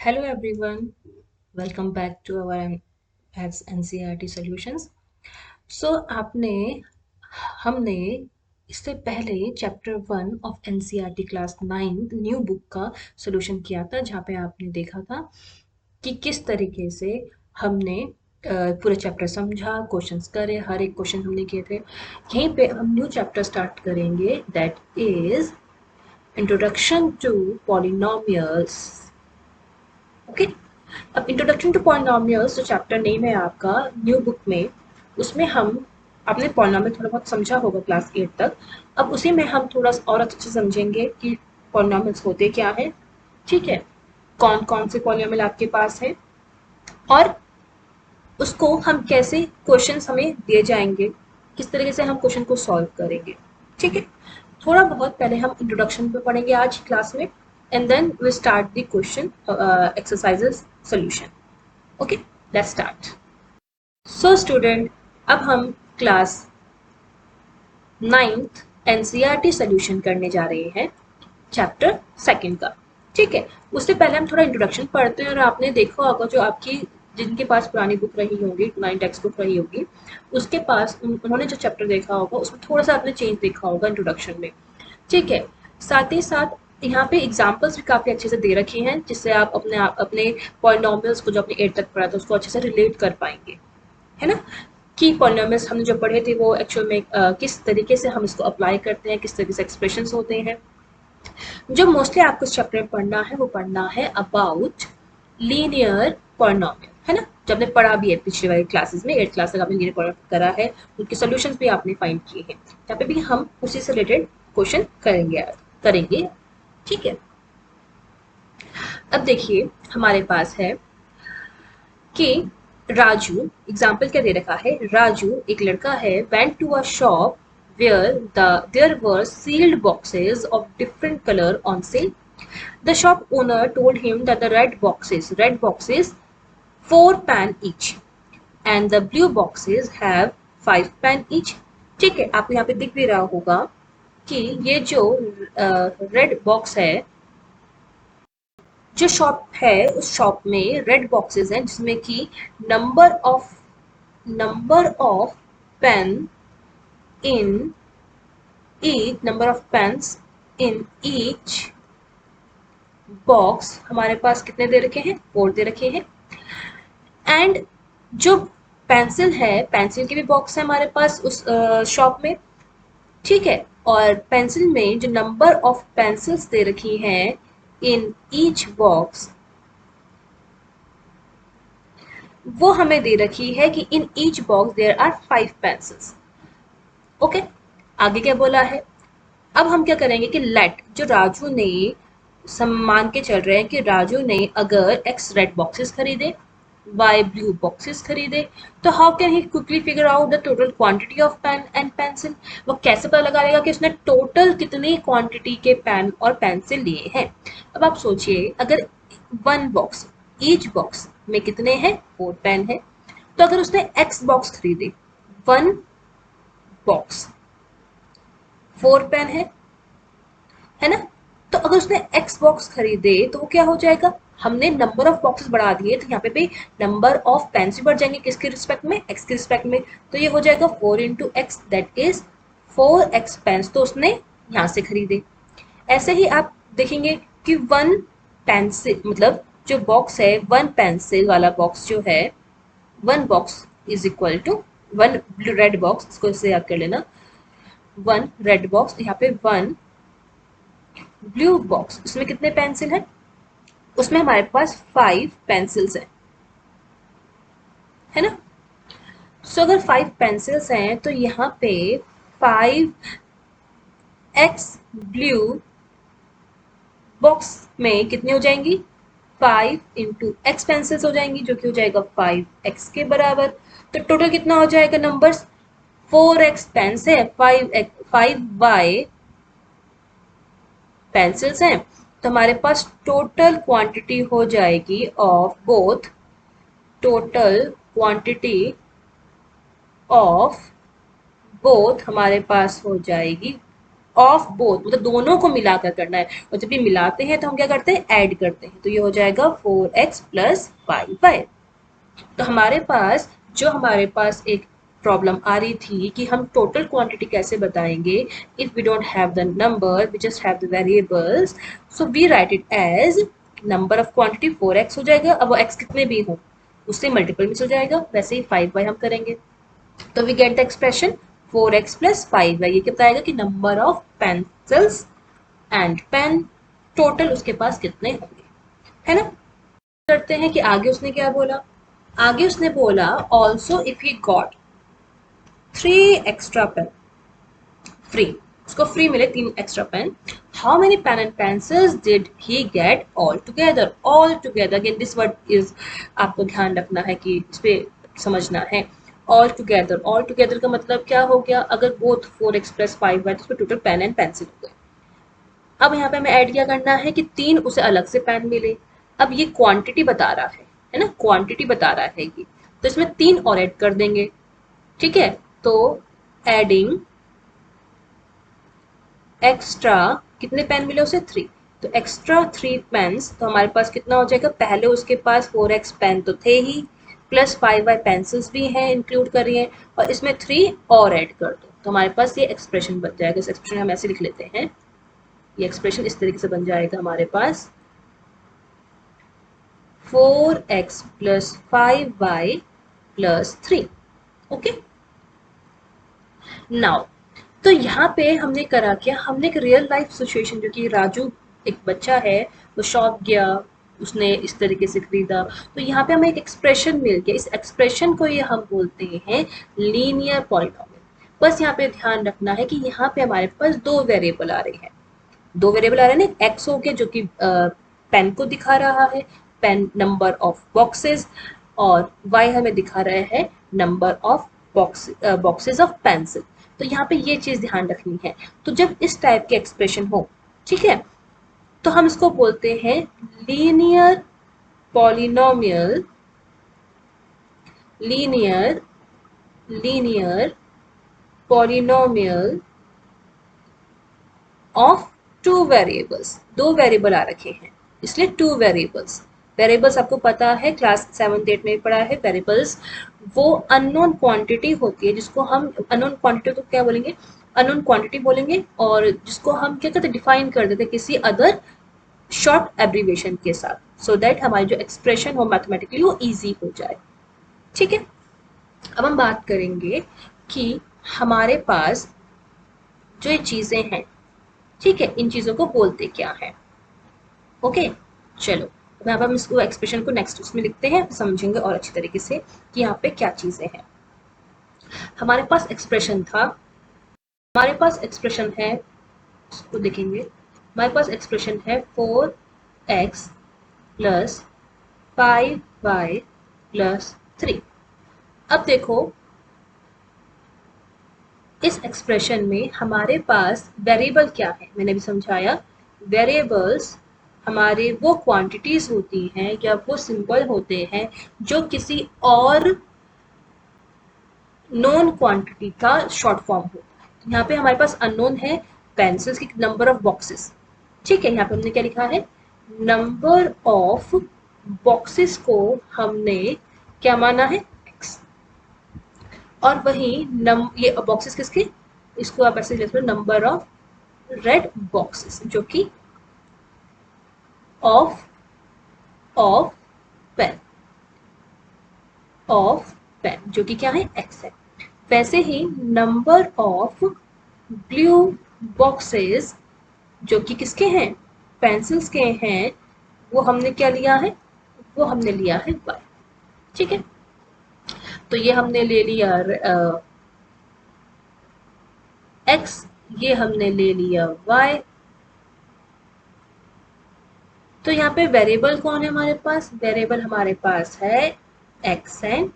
Hello everyone, welcome back to our Maths NCERT Solutions. आपने हमने इससे पहले chapter 1 of NCERT class 9 new book का सॉल्यूशन किया था, जहाँ पे आपने देखा था कि किस तरीके से हमने पूरा चैप्टर समझा, क्वेश्चंस करे, हर एक क्वेश्चन हमने किए थे। यहीं पे हम न्यू चैप्टर स्टार्ट करेंगे, that is introduction to polynomials. Okay, अब इंट्रोडक्शन टू पॉलिनोमियल्स जो चैप्टर नेम है आपका न्यू बुक में, उसमें हम आपने पॉलिनोमियल थोड़ा बहुत समझा होगा क्लास 8 तक। अब उसी में हम थोड़ा और अच्छे से समझेंगे कि पॉलिनोमियल्स होते क्या है, ठीक है, कौन कौन से पॉलिनोमियल आपके पास है और उसको हम कैसे क्वेश्चंस हमें दिए जाएंगे, किस तरीके से हम क्वेश्चन को सॉल्व करेंगे। ठीक है, थोड़ा बहुत पहले हम इंट्रोडक्शन पे पढ़ेंगे आज क्लास में, and then we start the question exercises solution. Okay, let's start. So student, अब हम क्लास 9th एनसीईआरटी सॉल्यूशन करने जा रहे हैं, चैप्टर 2 का। ठीक है, उससे पहले हम थोड़ा इंट्रोडक्शन पढ़ते हैं। और आपने देखा होगा जो आपकी जिनके पास पुरानी बुक रही होगी, पुरानी टेक्स्ट बुक रही होगी, उसके पास उन्होंने जो चैप्टर देखा होगा उसमें थोड़ा सा आपने चेंज देखा होगा इंट्रोडक्शन में। ठीक है, साथ ही साथ यहाँ पे एग्जाम्पल्स भी काफ़ी अच्छे से दे रखे हैं, जिससे आप अपने पॉलिनोमियल्स को जो अपने 8 तक पढ़ा था उसको अच्छे से रिलेट कर पाएंगे, है ना, कि पॉलिनोमियल्स हमने जो पढ़े थे वो एक्चुअल में किस तरीके से हम इसको अप्लाई करते हैं, किस तरीके से एक्सप्रेशंस होते हैं। जो मोस्टली आपको इस चैप्टर में पढ़ना है वो पढ़ना है अबाउट लीनियर पॉलिनोमियल, है ना, जब हमने पढ़ा भी है पिछले वाली क्लासेस में, 8 क्लास तक आपने लीनियर पॉलिनोमियल करा है, उनके सॉल्यूशंस भी आपने फाइंड किए हैं। यहाँ पे भी हम उसी से रिलेटेड क्वेश्चन करेंगे। ठीक है, अब देखिए हमारे पास है कि राजू, एग्जाम्पल क्या दे रखा है, राजू एक लड़का है, went to a shop where there were sealed boxes of different color on sale. The shop owner told him that the red boxes 4 pan each and the blue boxes have 5 pan each. ठीक है, आपको यहाँ पे दिख भी रहा होगा कि ये जो रेड बॉक्स है, जो शॉप है उस शॉप में रेड बॉक्सेस हैं जिसमें कि number of pen in each number of pens in each box हमारे पास कितने दे रखे हैं, 4 दे रखे हैं। एंड जो पेंसिल है, पेंसिल के भी बॉक्स है हमारे पास उस शॉप में। ठीक है, और पेंसिल में जो नंबर ऑफ पेंसिल्स दे रखी हैं इन ईच बॉक्स, वो हमें दे रखी है कि in each box there are 5 pencils. Okay, आगे क्या बोला है, अब हम क्या करेंगे कि लेट, जो राजू ने मान के चल रहे हैं कि राजू ने अगर एक्स रेड बॉक्सेस खरीदे, वाई ब्लू बॉक्सेस खरीदे, तो how can he quickly figure out the total quantity of pen and pencil. वो कैसे पता लगा लेगा कि उसने टोटल कितनी क्वांटिटी के पेन और पेंसिल लिए हैं। अब आप सोचिए, अगर वन बॉक्स, ईच बॉक्स में कितने हैं, 4 पेन है, तो अगर उसने एक्स बॉक्स खरीदे, वन बॉक्स 4 पेन है ना, तो अगर उसने एक्स बॉक्स खरीदे तो वो क्या हो जाएगा, हमने नंबर ऑफ बॉक्सेस बढ़ा दिए तो यहाँ पे भी नंबर ऑफ पेन्स भी बढ़ जाएंगे, किसके रिस्पेक्ट में, एक्स के रिस्पेक्ट में। तो ये हो जाएगा 4 × x, that is 4x pens, तो उसने यहाँ से खरीदे। ऐसे ही आप देखेंगे कि वन पेंसिल, मतलब जो बॉक्स है, वन पेंसिल वाला बॉक्स जो है, one box is equal to one red box, इसको इससे याद कर लेना, वन रेड बॉक्स, यहाँ पे वन ब्लू बॉक्स, उसमें कितने पेंसिल हैं, उसमें हमारे पास 5 पेंसिल्स हैं, है ना। सो अगर 5 पेंसिल्स हैं तो यहाँ पे 5x ब्लू बॉक्स में कितनी हो जाएंगी, 5 × x पेंसिल्स हो जाएंगी, जो कि हो जाएगा 5x के बराबर। तो टोटल कितना हो जाएगा नंबर्स, 4x पेन्स है, 5y पेंसिल्स हैं, तो हमारे पास टोटल क्वांटिटी हो जाएगी of both, total quantity of both हमारे पास हो जाएगी ऑफ बोथ, मतलब दोनों को मिलाकर करना है। और जब भी मिलाते हैं तो हम क्या करते हैं, ऐड करते हैं। तो ये हो जाएगा 4x प्लस 5y। तो हमारे पास एक प्रॉब्लम आ रही थी कि हम टोटल क्वांटिटी कैसे बताएंगे, if we don't have the number, we just have the variables, so we write it as number of quantity 4x हो जाएगा। अब वो x कितने भी हो उससे मल्टीपल में हो जाएगा, वैसे ही 5y हम करेंगे। तो we get the expression 4x plus 5y। ये क्या बताएगा कि number of pencils and pen, total उसके पास कितने होंगे, है ना। करते हैं कि आगे उसने क्या बोला। आगे उसने बोला also if he got 3 extra pen free, उसको फ्री मिले 3 extra pen, how many pen and pencils did he get all together. All together, again this word is आपको ध्यान रखना है कि इस पे समझना है। ऑल टुगेदर, ऑल टुगेदर का मतलब क्या हो गया, अगर बोथ 4x प्लस 5 है तो उसमें टोटल पेन एंड पेंसिल हो गए। अब यहाँ पे हमें ऐड क्या करना है कि 3 उसे अलग से पेन मिले। अब ये क्वांटिटी बता रहा है ना, क्वांटिटी बता रहा है ये, तो इसमें 3 और ऐड कर देंगे, ठीक है। तो एडिंग एक्स्ट्रा, कितने पेन मिले उसे 3, तो एक्स्ट्रा 3 पेन्स, तो हमारे पास कितना हो जाएगा, पहले उसके पास 4x पेन तो थे ही, प्लस 5y पेंसिल्स भी हैं इंक्लूड कर रही हैं, और इसमें 3 और ऐड कर दो, तो हमारे पास ये एक्सप्रेशन बन जाएगा। इस एक्सप्रेशन हम ऐसे लिख लेते हैं, ये एक्सप्रेशन इस तरीके से बन जाएगा हमारे पास 4x plus 5y plus 3। Okay, now तो यहाँ पे हमने करा क्या, हमने एक रियल लाइफ सिचुएशन, जो कि राजू एक बच्चा है, वो शॉप गया, उसने इस तरीके से खरीदा, तो यहाँ पे हमें एक एक्सप्रेशन मिल गया। इस एक्सप्रेशन को ये हम बोलते हैं लीनियर पॉलिनोमियल। बस यहाँ पे ध्यान रखना है कि यहाँ पे हमारे पास दो वेरिएबल आ रहे हैं, दो वेरिएबल आ रहे हैं ना, एक्स हो गया जो कि पेन को दिखा रहा है, पेन नंबर ऑफ बॉक्सेस, और वाई हमें दिखा रहा है number of boxes of pencil. तो यहाँ पे ये चीज ध्यान रखनी है। तो जब इस टाइप के एक्सप्रेशन हो, ठीक है, तो हम इसको बोलते हैं linear polynomial, linear linear polynomial of two variables. दो वेरिएबल आ रखे हैं इसलिए टू वेरिएबल्स। वेरिएबल्स आपको पता है, क्लास 7th 8th में पढ़ा है। वेरिएबल्स वो अननोन क्वांटिटी होती है, जिसको हम अननोन क्वांटिटी को क्या बोलेंगे, अननोन क्वांटिटी बोलेंगे, और जिसको हम क्या करते हैं, डिफाइन कर देते हैं किसी अदर शॉर्ट एब्रीविएशन के साथ, सो दैट हमारी जो एक्सप्रेशन हो मैथमेटिकली वो इजी हो जाए, ठीक है। अब हम बात करेंगे कि हमारे पास जो ये चीजें हैं, ठीक है, इन चीजों को बोलते क्या है। ओके, चलो अब यहाँ पर हम इसको एक्सप्रेशन को नेक्स्ट उसमें लिखते हैं, समझेंगे और अच्छी तरीके से कि यहाँ पे क्या चीजें हैं। हमारे पास एक्सप्रेशन था, हमारे पास एक्सप्रेशन है, इसको देखेंगे, हमारे पास एक्सप्रेशन है 4x प्लस 5y प्लस 3। अब देखो इस एक्सप्रेशन में हमारे पास वेरिएबल क्या है, मैंने भी समझाया। वेरिएबल्स हमारे वो क्वांटिटीज होती हैं या वो सिंबल होते हैं जो किसी और नोन क्वांटिटी का शॉर्ट फॉर्म होता है। यहाँ पे हमारे पास अननोन है पेंसिल्स की नंबर ऑफ बॉक्सेस, ठीक है, यहाँ पे हमने क्या लिखा है, नंबर ऑफ बॉक्सेस को हमने क्या माना है, x, और वही ये बॉक्सेस किसके, इसको आप ऐसे लिख लो, नंबर ऑफ रेड बॉक्सेस, जो कि of of pen, of pen जो कि क्या है, x है। वैसे ही नंबर ऑफ ब्लू बॉक्सेस जो कि किसके हैं, पेंसिल्स के हैं, वो हमने क्या लिया है, वो हमने लिया है y, ठीक है। तो ये हमने ले लिया x, ये हमने ले लिया y। तो यहाँ पे वेरिएबल कौन है हमारे पास, वेरिएबल हमारे पास है x एंड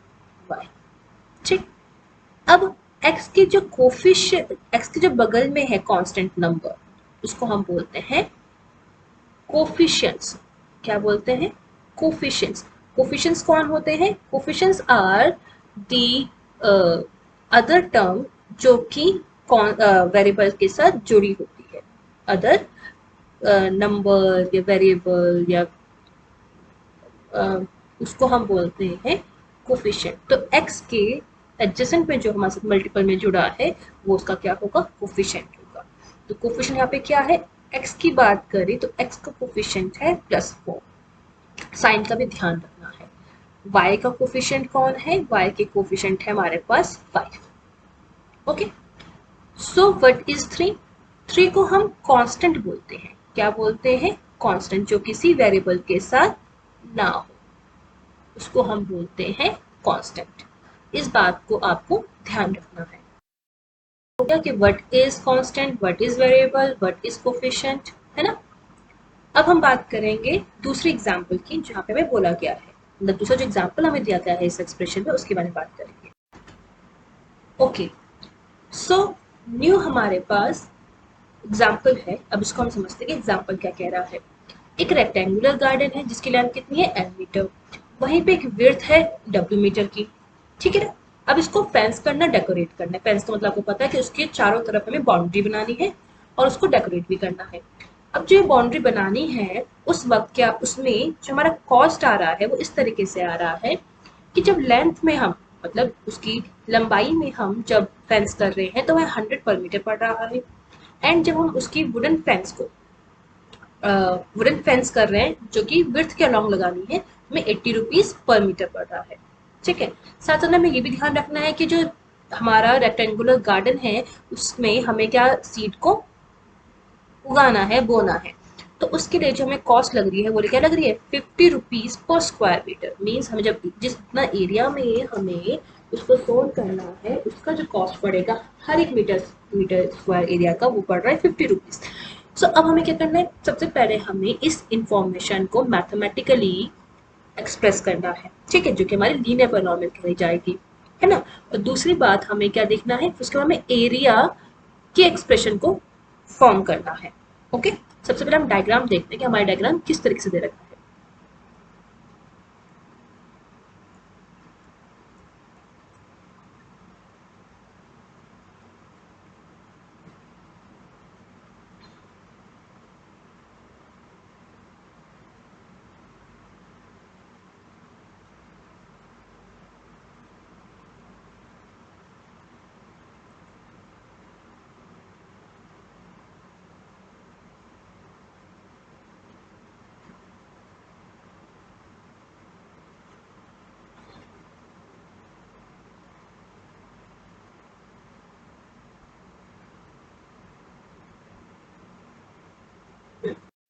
y, ठीक। अब x के जो कोफिशिएंट, x के जो बगल में है कांस्टेंट नंबर, उसको हम बोलते हैं कोफिशिएंट्स। क्या बोलते हैं, कोफिशिएंट्स। कोफिशिएंट्स कौन होते हैं, coefficients are the other term जो कि वेरिएबल के साथ जुड़ी हो, अदर नंबर या वेरिएबल या उसको हम बोलते हैं कोफिशिएंट। तो x के एडजेसेंट में जो हमारे साथ मल्टीपल में जुड़ा है वो उसका क्या होगा, कोफिशिएंट होगा। तो कोफिशिएंट यहाँ पे क्या है, x की बात करें तो x का कोफिशिएंट है +4। साइन का भी ध्यान रखना है। y का कोफिशिएंट कौन है, y के कोफिशिएंट है हमारे पास 5। Okay, so what is 3? 3 को हम कांस्टेंट बोलते हैं। क्या बोलते हैं, कांस्टेंट, जो किसी वेरिएबल के साथ ना हो उसको हम बोलते हैं कांस्टेंट। इस बात को आपको ध्यान रखना है। हो गया कि what is constant, what is variable, what is coefficient, है ना। अब हम बात करेंगे दूसरी एग्जांपल की जहां पे हमें बोला गया है, मतलब दूसरा जो एग्जांपल हमें दिया गया है इस एक्सप्रेशन में उसके बारे में बात करेंगे। ओके, सो न्यू हमारे पास एग्जाम्पल है। अब इसको हम समझते हैं कि एग्जाम्पल क्या कह रहा है। एक रेक्टेंगुलर गार्डन है जिसकी लेंथ कितनी है, L मीटर। वहीं पे एक विड्थ है W मीटर की, ठीक है ना। अब इसको फेंस करना, डेकोरेट करना है। फेंस का मतलब आपको पता है कि उसके चारों तरफ हमें बाउंड्री बनानी है और उसको डेकोरेट भी करना है। अब जो ये बाउंड्री बनानी है उस वक्त क्या उसमें जो हमारा कॉस्ट आ रहा है वो इस तरीके से आ रहा है कि जब लेंथ में हम, मतलब उसकी लंबाई में हम जब फेंस कर रहे हैं तो वह 100 पर मीटर पड़ रहा है। एंड जब हम उसकी वुडन फेंस को वुडन फेंस कर रहे हैं जो कि विड्थ के अलॉन्ग लगानी है, हमें 80 रुपीज पर मीटर पड़ रहा है, ठीक है। साथ साथ हमें ये भी ध्यान रखना है कि जो हमारा रेक्टेंगुलर गार्डन है उसमें हमें क्या सीड को उगाना है, बोना है। तो उसके लिए जो हमें कॉस्ट लग रही है वो क्या लग रही है, 50 rupees per square metre. Means हमें जब जितना एरिया में हमें उसको सोल्व करना है उसका जो कॉस्ट पड़ेगा हर एक मीटर मीटर स्क्वायर एरिया का वो पड़ रहा है 50 रुपीज। सो अब हमें क्या करना है, सबसे पहले हमें इस इंफॉर्मेशन को मैथमेटिकली एक्सप्रेस करना है, ठीक है, जो कि हमारी लीनियर पॉलिनॉमियल कहलाई जाएगी, है ना। और दूसरी बात हमें क्या देखना है, उसके बाद हमें एरिया के एक्सप्रेशन को फॉर्म करना है। ओके, सबसे पहले हम डायग्राम देखते हैं कि हमारा डायग्राम किस तरीके से दे रखा है।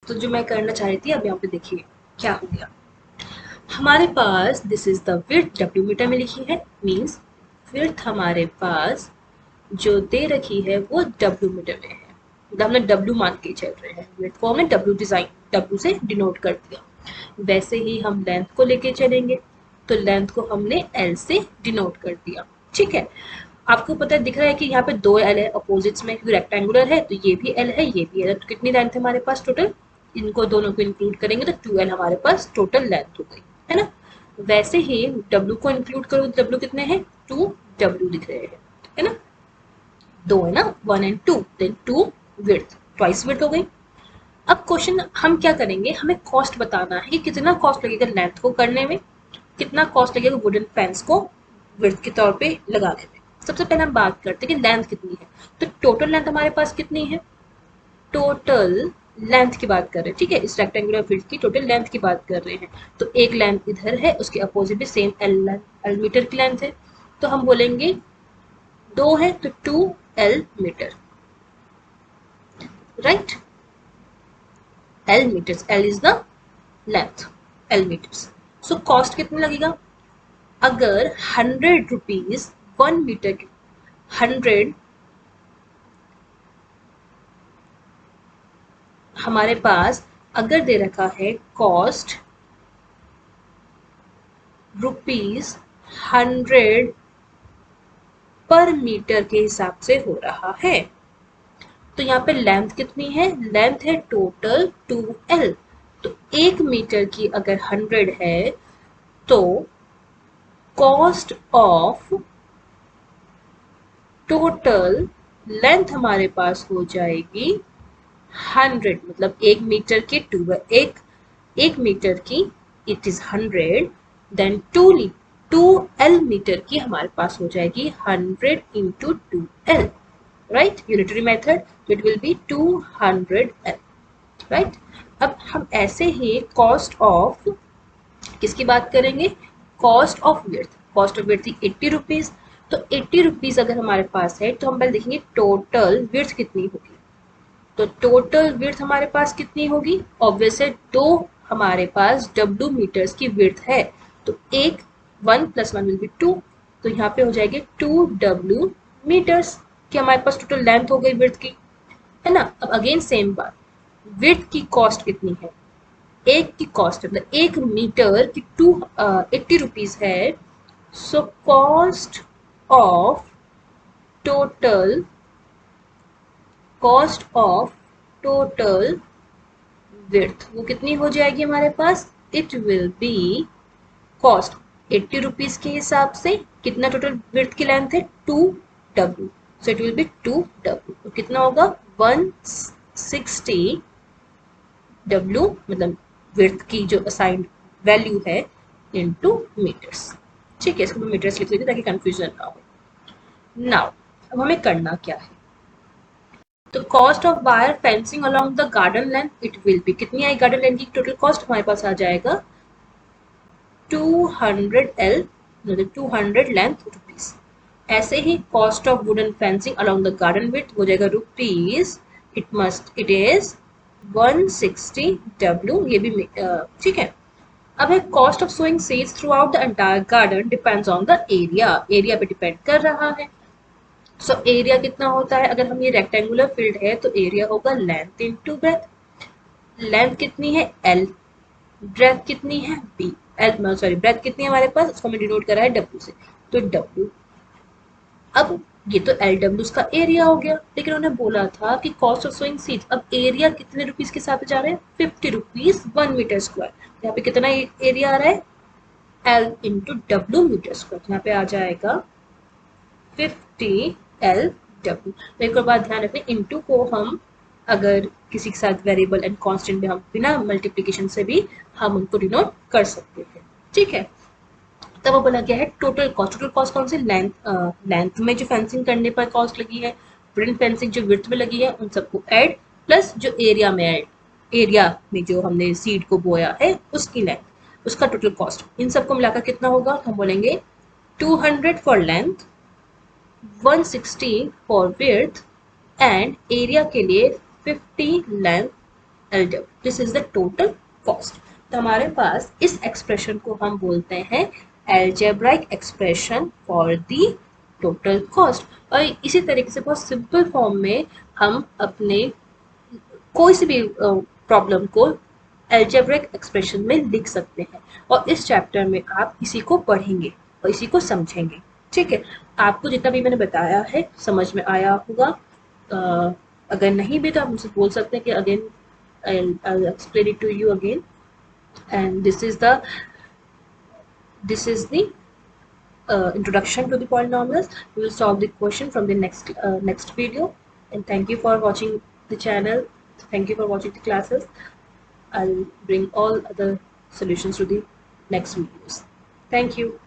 तो जो मैं करना चाह रही थी अब यहाँ पे देखिए क्या हो गया। हमारे पास this is the width, W metre में लिखी है। मीन्स विड्थ हमारे पास जो दे रखी है वो डब्ल्यू मीटर में है, मतलब हमने डब्ल्यू मान के चल रहे हैं। विड्थ को हमने डब्ल्यू डिजाइन, डब्ल्यू से डिनोट कर दिया। वैसे ही हम लेंथ को लेके चलेंगे तो लेंथ को हमने एल से डिनोट कर दिया, ठीक है। आपको पता है, दिख रहा है कि यहाँ पे 2 एल है अपोजिट्स में, क्योंकि रेक्टेंगुलर है तो ये भी एल है ये भी एल है। तो कितनी लेंथ है हमारे पास टोटल, इनको दोनों को इंक्लूड करेंगे तो 2L हमारे पास टोटल लेंथ हो गई, है ना। वैसे ही W को इंक्लूड करो तो W कितने हैं, 2W दिख रहे हैं, है ना। 2 है ना, 1 and 2, then 2 width, twice width हो गई। अब क्वेश्चन हम क्या करेंगे, हमें कॉस्ट बताना है कि कितना कॉस्ट लगेगा लेंथ को करने में, कितना कॉस्ट लगेगा वुडन फैंस को विड्थ के तौर पे लगाने में। सबसे पहले हम बात करते हैं कि लेंथ कितनी है। तो टोटल लेंथ हमारे पास कितनी है, टोटल लेंथ की बात कर रहे हैं, ठीक है। इस रेक्टेंगुलर फील्ड की टोटल लेंथ की बात कर रहे हैं। तो एक लेंथ इधर है, उसके अपोजिट भी सेम एल मीटर की लेंथ है। तो हम बोलेंगे 2 है तो 2L metre, right. L metres, L is the length, L metres. So cost कितना लगेगा, अगर 100 रुपीज 1 मीटर की, 100 हमारे पास अगर दे रखा है कॉस्ट रुपीज 100 पर मीटर के हिसाब से हो रहा है। तो यहाँ पे लेंथ कितनी है, लेंथ है टोटल 2L। तो 1 मीटर की अगर 100 है तो कॉस्ट ऑफ टोटल लेंथ हमारे पास हो जाएगी 100 मतलब 1 मीटर की एक मीटर की इट इज 100, देन 2 L मीटर की हमारे पास हो जाएगी 100 into 2L, right, unitary method, तो it will be 200L, right. अब हम ऐसे ही कॉस्ट ऑफ किसकी बात करेंगे, cost of width, cost of width थी 80 रुपीज, तो 80 रुपीज अगर हमारे पास है तो हम पहले देखेंगे टोटल विड्थ कितनी होगी। तो टोटल विड्थ हमारे पास कितनी होगी, ऑब्वियस है, दो हमारे पास W मीटर्स की विड्थ है, तो एक 1 + 1 विल बी 2, तो यहाँ पे हो जाएगी 2W मीटर्स की हमारे पास टोटल लेंथ हो गई विड्थ की, है ना। अब अगेन सेम बात, विड्थ की कॉस्ट कितनी है, एक की कॉस्ट मतलब 1 मीटर की 80 रुपीज है, so cost of total cost of total width वो कितनी हो जाएगी हमारे पास, it will be cost 80 rupees के हिसाब से कितना टोटल विड्थ की लेंथ है 2W, so it will B 2W, तो कितना होगा 160W, मतलब विड्थ की जो असाइंड वैल्यू है इनटू मीटर्स। ठीक है, इसको मैं मीटर्स लिख लेती हूँ ताकि कंफ्यूजन ना हो। नाउ अब हमें करना क्या है, तो cost of wire fencing along the garden length it will B, कितनी आई गार्डन लेंथ की टोटल कॉस्ट हमारे पास आ जाएगा 200L, मतलब 200 लेंथ रुपीज। ऐसे ही cost of wooden fencing along the garden width हो जाएगा रुपीज, इट इज 160W, ये भी ठीक है। अब है cost of sowing seeds through the entire garden depends on the area, area पे डिपेंड कर रहा है। सो एरिया कितना होता है, अगर हम ये रेक्टेंगुलर फील्ड है तो एरिया होगा लेंथ इनटू ब्रेथ, लेंथ कितनी है L, ब्रेथ कितनी है B, एल सॉरी ब्रेथ कितनी है हमारे पास, उसको हमें डिनोट करा है W से, तो W। अब ये तो LW का एरिया हो गया, लेकिन उन्होंने बोला था कि कॉस्ट ऑफ सोइंग सीड्स, अब एरिया कितने रुपीज के साथ जा रहे हैं 50 रुपीज 1 मीटर स्क्वायर, यहाँ पे कितना एरिया आ रहा है L into W metre square, यहाँ पे आ जाएगा 50L W। तो एक और बात ध्यान रखना, इंटू को हम अगर किसी के साथ वेरिएबल एंड कांस्टेंट में हम बिना मल्टीप्लिकेशन से भी हम उनको डिनोट कर सकते हैं, ठीक है। तब वो बोला गया है टोटल कॉस्ट, टोटल कॉस्ट कौन सी, लेंथ में जो फेंसिंग करने पर कॉस्ट लगी है, प्रिंट फेंसिंग जो विड्थ में लगी है उन सबको ऐड, प्लस जो एरिया में ऐड, एरिया में जो हमने सीड को बोया है उसकी लेंथ, उसका टोटल कॉस्ट, इन सबको मिलाकर कितना होगा, तो हम बोलेंगे 200 for length, 160 for width and area के लिए 50 length LW, this is the total cost. तो हमारे पास इस एक्सप्रेशन को हम बोलते हैं algebraic expression for the total cost, और इसी तरीके से बहुत सिंपल फॉर्म में हम अपने कोई सी भी प्रॉब्लम को एल्जेब्रिक एक्सप्रेशन में लिख सकते हैं, और इस चैप्टर में आप इसी को पढ़ेंगे और इसी को समझेंगे, ठीक है। आपको जितना भी मैंने बताया है समझ में आया होगा, अगर नहीं भी तो आप मुझसे बोल सकते हैं कि again I'll explain it to you again, and this is the introduction to the polynomials. We will solve the question from the next video, and thank you for watching the channel, thank you for watching the classes. I'll bring all other solutions to the next videos. Thank you.